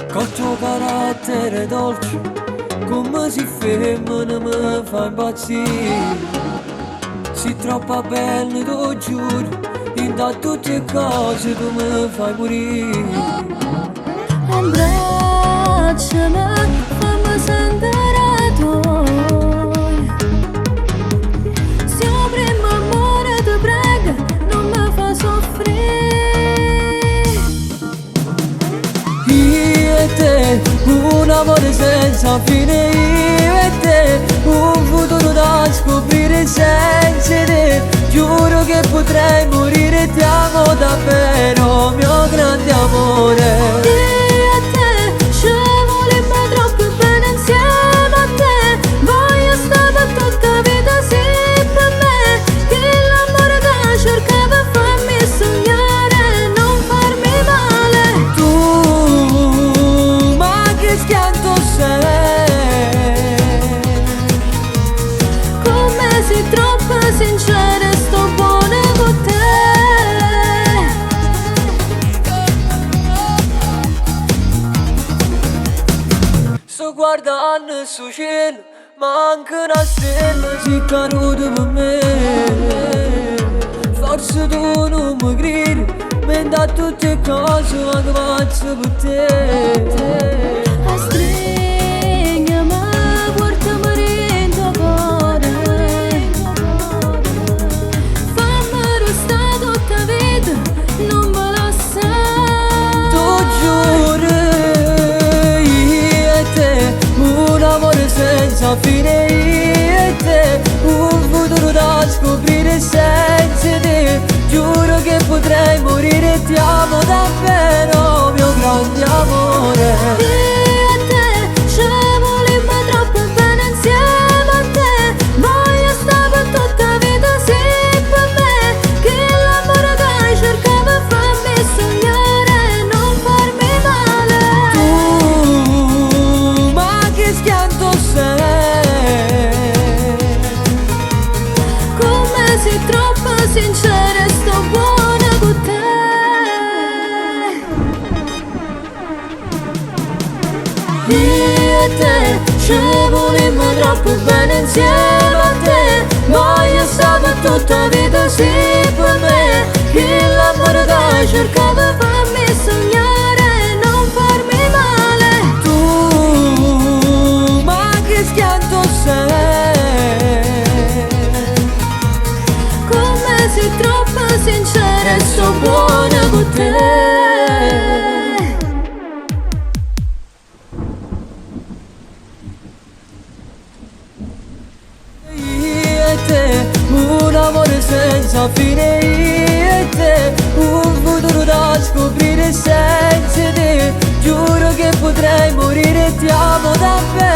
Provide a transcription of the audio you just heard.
Col tuo carattere dolce, come si femmina mi fa impazzire. Sei troppo bella, tu giuro, in da tutte le cose tu mi fai morire. Abbracciami, fammi sentire tu. Se il primo amore ti prega, non mi fa soffrire. Io e te, un amore senza fine. Io e te, un futuro da scoprire senza te. Giuro che potrei morire, ti amo davvero, mio grande amore. Io e te, ci volemmo troppo bene insieme a te. Voglio stare per tutta la vita, sì, per me. Che l'amore che cercavo fammi sognare, non farmi male. Tu, ma che schianto sei. Come sei troppo sincera, sto buona con te. Sto guardando sul cielo, manca una stella, si caduta per me. Forse tu non mi credi, ma da tutte le cose anche faccio per te. Stringimi, portami dentro cuore. Fammi restare tutta la vita, non me lo Tu sai. giuri, io e te, un amore senza fine. Io e te, un futuro da scoprire senza te. Giuro che potrei morire, ti amo davvero, mio grande amore. Io e te, ci volemmo troppo bene insieme a te. Voglio stare per tutta la vita, sì, per me. Che l'amore che cercavo fammi sognare, non farmi male. Tu, ma che schianto sei. Come sei troppo sincera, sto buona con te. Io e te, ci volemmo troppo bene insieme a te. Voglio stare per tutta la vita, sì, per me. Che l'amore che cercavo fammi sognare, non farmi male. Tu, ma che schianto sei. Come sei troppo sincera, sto buona con te. Io e te, un amore senza fine. Io e te, un futuro da scoprire senza te. Giuro che potrei morire, ti amo davvero.